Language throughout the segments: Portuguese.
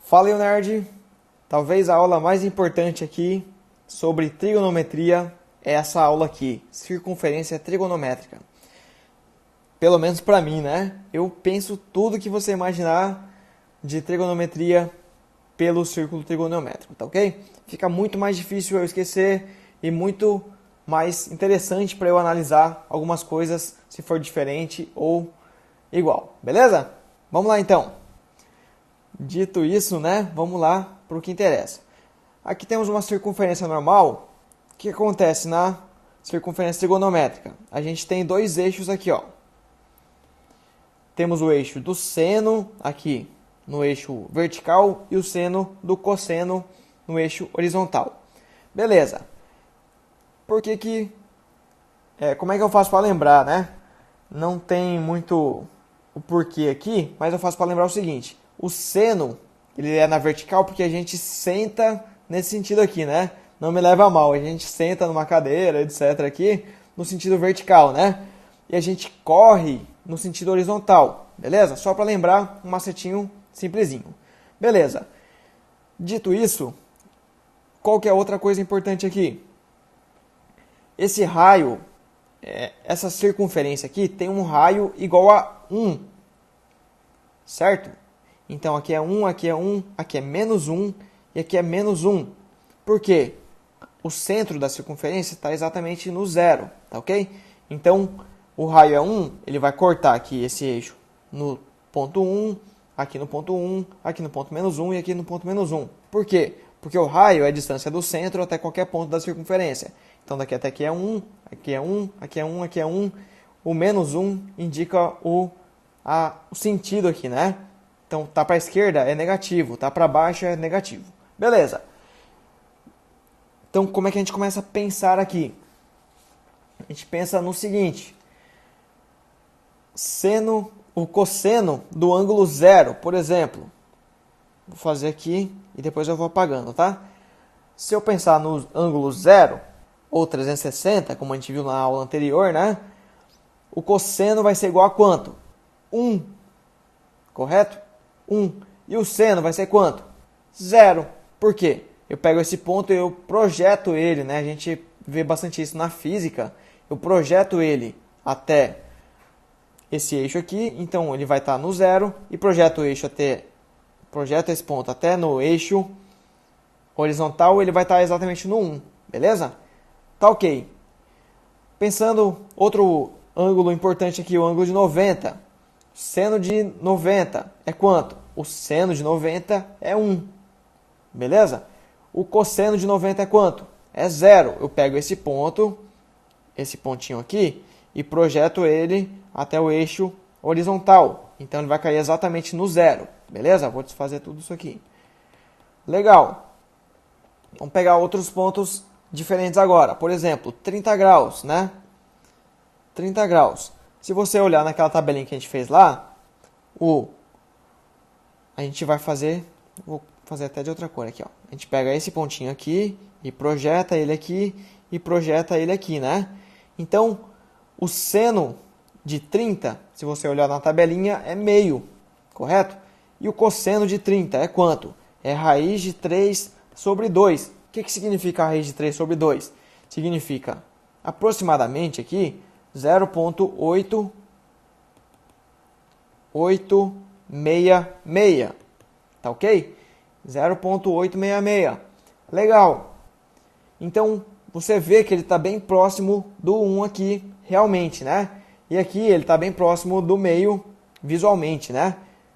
Fala, Leonard. Talvez a aula mais importante aqui sobre trigonometria é essa aula aqui, circunferência trigonométrica. Pelo menos para mim, né? Eu penso tudo que você imaginar de trigonometria pelo círculo trigonométrico, tá ok? Fica muito mais difícil eu esquecer e muito mais interessante para eu analisar algumas coisas se for diferente ou igual, beleza? Vamos lá então. Dito isso, né? Vamos lá para o que interessa. Aqui temos uma circunferência normal. O que acontece na circunferência trigonométrica? A gente tem dois eixos aqui, ó. Temos o eixo do seno aqui no eixo vertical e o seno do cosseno no eixo horizontal. Beleza. Como é que eu faço para lembrar, né? Não tem muito o porquê aqui, mas eu faço para lembrar o seguinte. O seno, ele é na vertical porque a gente senta nesse sentido aqui, né? Não me leva a mal, a gente senta numa cadeira, etc. aqui, no sentido vertical, né? E a gente corre no sentido horizontal, beleza? Só para lembrar, um macetinho simplesinho. Beleza. Dito isso, qual que é outra coisa importante aqui? Esse raio, essa circunferência aqui, tem um raio igual a 1, certo? Então aqui é 1, aqui é 1, aqui é menos 1 e aqui é menos 1. Por quê? O centro da circunferência está exatamente no zero, tá ok? Então o raio é 1, ele vai cortar aqui esse eixo no ponto 1, aqui no ponto 1, aqui no ponto menos 1 e aqui no ponto menos 1. Por quê? Porque o raio é a distância do centro até qualquer ponto da circunferência. Então daqui até aqui é 1, aqui é 1, aqui é 1, aqui é 1. O menos 1 indica o sentido aqui, né? Então tá para a esquerda é negativo, tá para baixo é negativo. Beleza. Então como é que a gente começa a pensar aqui? A gente pensa no seguinte. O cosseno do ângulo zero, por exemplo. Vou fazer aqui e depois eu vou apagando, tá? Se eu pensar no ângulo zero, ou 360, como a gente viu na aula anterior, né? O cosseno vai ser igual a quanto? 1. Correto? 1. E o seno vai ser quanto? 0. Por quê? Eu pego esse ponto e eu projeto ele, né? A gente vê bastante isso na física. Eu projeto ele até esse eixo aqui, então ele vai estar no 0 e projeto esse ponto até no eixo horizontal, ele vai estar exatamente no 1, beleza? Tá ok. Pensando outro ângulo importante aqui, o ângulo de 90. Seno de 90 é quanto? O seno de 90 é 1, beleza? O cosseno de 90 é quanto? É 0. Eu pego esse ponto, esse pontinho aqui, e projeto ele até o eixo horizontal. Então ele vai cair exatamente no 0, beleza? Vou desfazer tudo isso aqui. Legal. Vamos pegar outros pontos diferentes agora. Por exemplo, 30 graus, né? 30 graus. Se você olhar naquela tabelinha que a gente fez lá, a gente vai fazer, vou fazer até de outra cor aqui, ó. A gente pega esse pontinho aqui e projeta ele aqui e projeta ele aqui, né? Então, o seno de 30, se você olhar na tabelinha, é meio, correto? E o cosseno de 30 é quanto? É raiz de 3 sobre 2. O que significa a raiz de 3 sobre 2? Significa aproximadamente aqui 0,866. Tá ok? 0,866. Legal. Então, você vê que ele está bem próximo do 1 aqui, realmente, né? E aqui ele está bem próximo do meio, visualmente, né?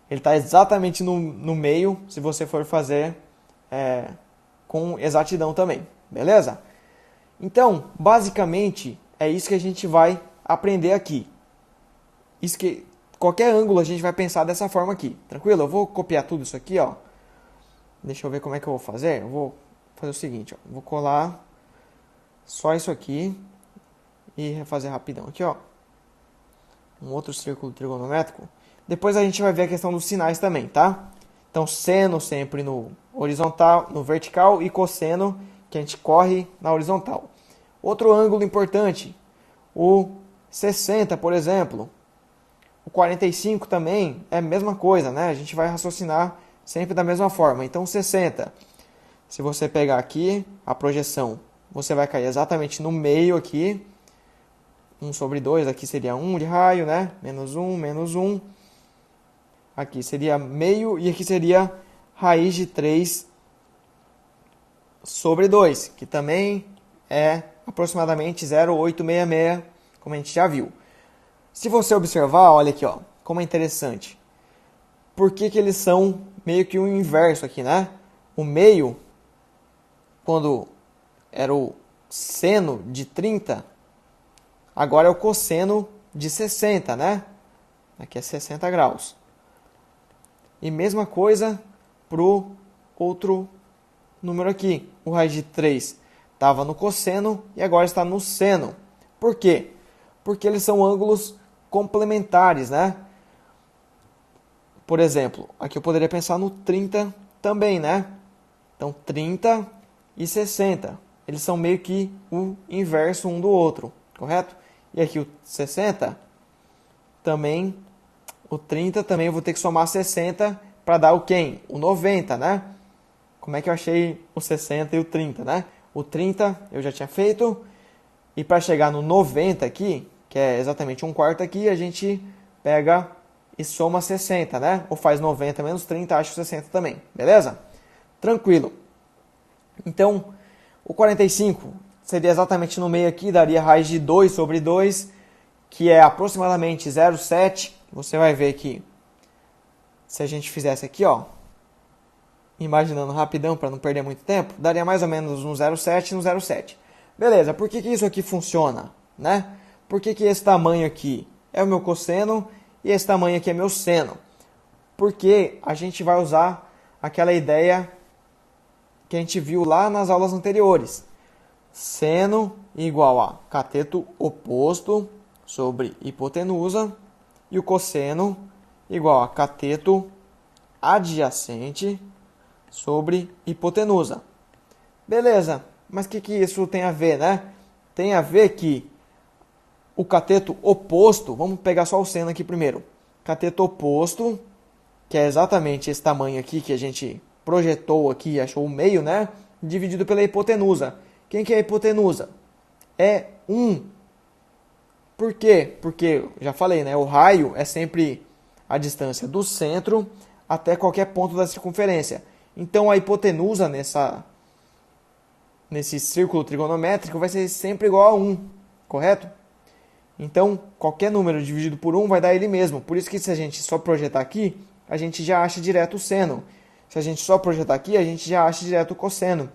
Ele está exatamente no meio, se você for fazer com exatidão também, beleza? Então, basicamente, é isso que a gente vai aprender aqui. Qualquer ângulo a gente vai pensar dessa forma aqui, tranquilo? Eu vou copiar tudo isso aqui, ó. Deixa eu ver como é que eu vou fazer. Eu vou fazer o seguinte, ó. Vou colar só isso aqui e refazer rapidão aqui, ó. Um outro círculo trigonométrico. Depois a gente vai ver a questão dos sinais também, tá? Então, seno sempre no horizontal, no vertical e cosseno que a gente corre na horizontal. Outro ângulo importante, o 60, por exemplo. O 45 também é a mesma coisa, né? A gente vai raciocinar sempre da mesma forma. Então 60, se você pegar aqui a projeção, você vai cair exatamente no meio aqui. 1 sobre 2, aqui seria 1 de raio, né? Menos 1, menos 1. Aqui seria meio e aqui seria raiz de 3 sobre 2, que também é aproximadamente 0,866, como a gente já viu. Se você observar, olha aqui, ó, como é interessante. Por que eles são meio que o inverso aqui, né? O meio, quando era o seno de 30, agora é o cosseno de 60, né? Aqui é 60 graus. E mesma coisa para o outro número aqui. O raiz de 3 estava no cosseno e agora está no seno. Por quê? Porque eles são ângulos complementares, né? Por exemplo, aqui eu poderia pensar no 30 também, né? Então, 30 e 60. Eles são meio que o inverso um do outro, correto? E aqui o 60 também, o 30 também eu vou ter que somar 60 para dar o quem? O 90, né? Como é que eu achei o 60 e o 30, né? O 30 eu já tinha feito. E para chegar no 90 aqui, que é exatamente um quarto aqui, a gente pega e soma 60, né? Ou faz 90 menos 30, acho 60 também. Beleza? Tranquilo. Então, o 45 seria exatamente no meio aqui, daria raiz de 2 sobre 2, que é aproximadamente 0,7. Você vai ver que se a gente fizesse aqui, ó, imaginando rapidão para não perder muito tempo, daria mais ou menos um 0,7 no 0,7. Beleza, por que isso aqui funciona, né? Por que esse tamanho aqui é o meu cosseno e esse tamanho aqui é meu seno? Porque a gente vai usar aquela ideia que a gente viu lá nas aulas anteriores. Seno igual a cateto oposto sobre hipotenusa e o cosseno igual a cateto adjacente sobre hipotenusa. Beleza, mas o que isso tem a ver, né? Tem a ver que o cateto oposto, vamos pegar só o seno aqui primeiro. Cateto oposto, que é exatamente esse tamanho aqui que a gente projetou aqui, achou o meio, né? Dividido pela hipotenusa. Quem que é a hipotenusa? É 1. Por quê? Porque, já falei, né? O raio é sempre a distância do centro até qualquer ponto da circunferência. Então, a hipotenusa nesse círculo trigonométrico vai ser sempre igual a 1, correto? Então, qualquer número dividido por 1 vai dar ele mesmo. Por isso que se a gente só projetar aqui, a gente já acha direto o seno. Se a gente só projetar aqui, a gente já acha direto o cosseno.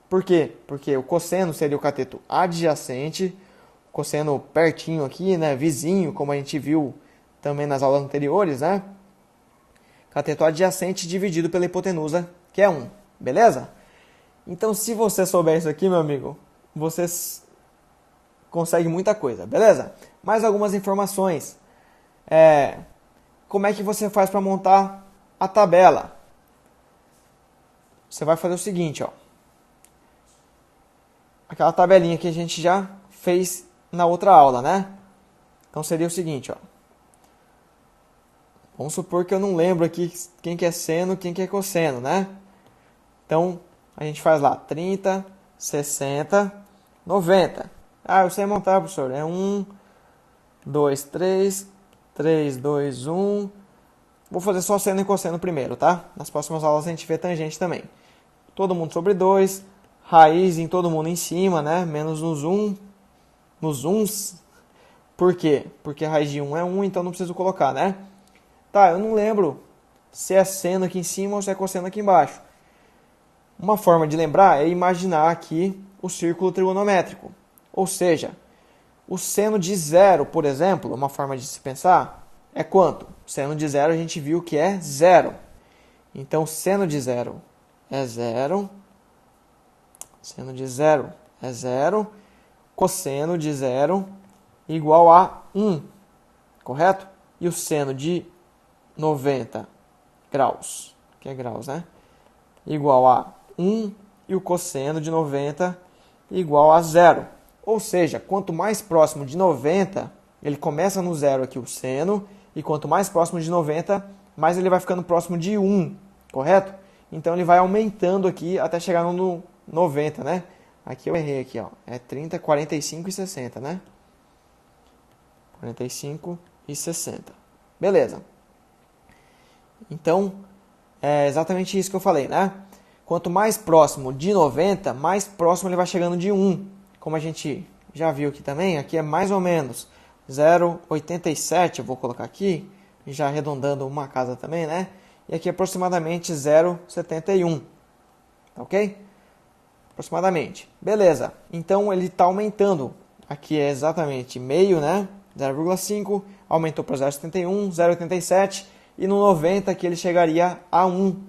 Por quê? Porque o cosseno seria o cateto adjacente, o cosseno pertinho aqui, né, vizinho, como a gente viu também nas aulas anteriores, né? Cateto adjacente dividido pela hipotenusa, que é 1. Beleza? Então, se você souber isso aqui, meu amigo, você consegue muita coisa, beleza? Mais algumas informações. Como é que você faz para montar a tabela? Você vai fazer o seguinte, ó. Aquela tabelinha que a gente já fez na outra aula, né? Então seria o seguinte, ó. Vamos supor que eu não lembro aqui quem que é seno, quem que é cosseno, né? Então, a gente faz lá 30, 60, 90. Ah, eu sei montar, professor. É 1, 2, 3, 3, 2, 1. Vou fazer só seno e cosseno primeiro, tá? Nas próximas aulas a gente vê tangente também. Todo mundo sobre 2. Raiz em todo mundo em cima, né? Menos nos uns. Por quê? Porque a raiz de 1 é 1, então não preciso colocar, né? Tá, eu não lembro se é seno aqui em cima ou se é cosseno aqui embaixo. Uma forma de lembrar é imaginar aqui o círculo trigonométrico. Ou seja, o seno de 0, por exemplo, uma forma de se pensar, é quanto? Seno de 0 a gente viu que é 0. Então, seno de 0 é 0. Seno de 0 é 0. Cosseno de 0 igual a 1. Correto? E o seno de 90 graus, que é graus, né? Igual a 1 e o cosseno de 90 igual a 0. Ou seja, quanto mais próximo de 90, ele começa no 0 aqui o seno, e quanto mais próximo de 90, mais ele vai ficando próximo de 1, correto? Então ele vai aumentando aqui até chegar no 90, né? Aqui eu errei aqui, ó. É 30, 45 e 60, né? 45 e 60. Beleza. Então, é exatamente isso que eu falei, né? Quanto mais próximo de 90, mais próximo ele vai chegando de 1. Como a gente já viu aqui também, aqui é mais ou menos 0,87, eu vou colocar aqui, já arredondando uma casa também, né? E aqui é aproximadamente 0,71, tá ok? Aproximadamente. Beleza, então ele está aumentando, aqui é exatamente meio, né? 0,5, aumentou para 0,71, 0,87 e no 90 aqui ele chegaria a 1.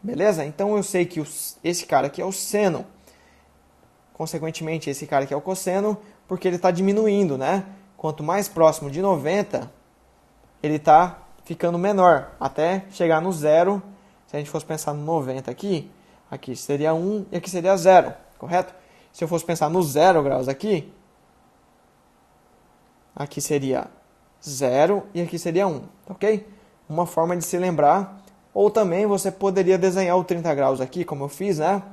Beleza? Então eu sei que esse cara aqui é o seno. Consequentemente, esse cara aqui é o cosseno, porque ele está diminuindo, né? Quanto mais próximo de 90, ele está ficando menor, até chegar no zero. Se a gente fosse pensar no 90 aqui seria 1 e aqui seria 0, correto? Se eu fosse pensar no 0 graus aqui seria 0 e aqui seria 1, ok? Uma forma de se lembrar. Ou também você poderia desenhar o 30 graus aqui, como eu fiz, né?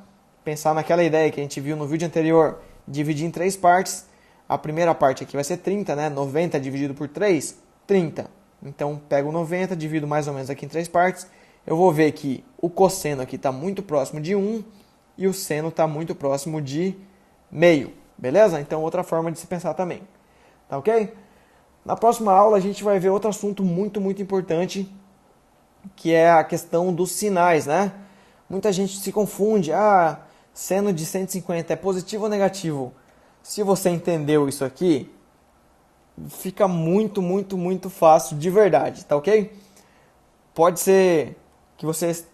Pensar naquela ideia que a gente viu no vídeo anterior, dividir em 3 partes. A primeira parte aqui vai ser 30, né? 90 dividido por 3, 30. Então, pego 90, divido mais ou menos aqui em 3 partes. Eu vou ver que o cosseno aqui está muito próximo de 1 e o seno está muito próximo de meio. Beleza? Então, outra forma de se pensar também. Tá ok? Na próxima aula, a gente vai ver outro assunto muito importante, que é a questão dos sinais, né? Muita gente se confunde, seno de 150 é positivo ou negativo? Se você entendeu isso aqui, fica muito fácil de verdade, tá ok? Pode ser que você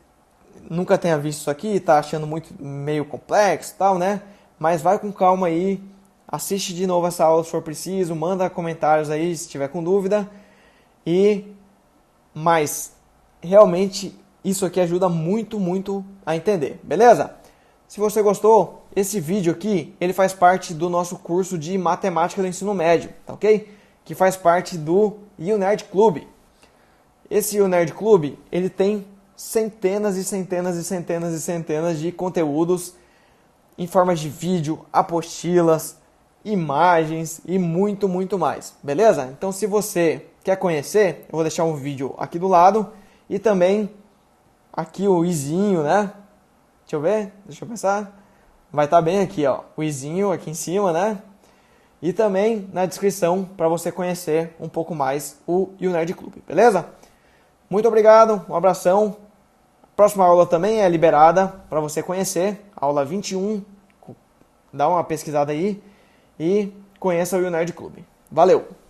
nunca tenha visto isso aqui, tá achando meio complexo e tal, né? Mas vai com calma aí, assiste de novo essa aula se for preciso, manda comentários aí se tiver com dúvida. Mas realmente isso aqui ajuda muito a entender, beleza? Se você gostou, esse vídeo aqui, ele faz parte do nosso curso de matemática do ensino médio, tá ok? Que faz parte do YouNerd Club. Esse YouNerd Club, ele tem centenas e centenas de conteúdos em forma de vídeo, apostilas, imagens e muito mais, beleza? Então se você quer conhecer, eu vou deixar um vídeo aqui do lado e também aqui o izinho, né? Deixa eu ver, deixa eu pensar. Vai estar bem aqui, ó, o izinho aqui em cima, né? E também na descrição para você conhecer um pouco mais o YouNerd Club, beleza? Muito obrigado, um abração. Próxima aula também é liberada para você conhecer, aula 21. Dá uma pesquisada aí e conheça o YouNerd Club. Valeu!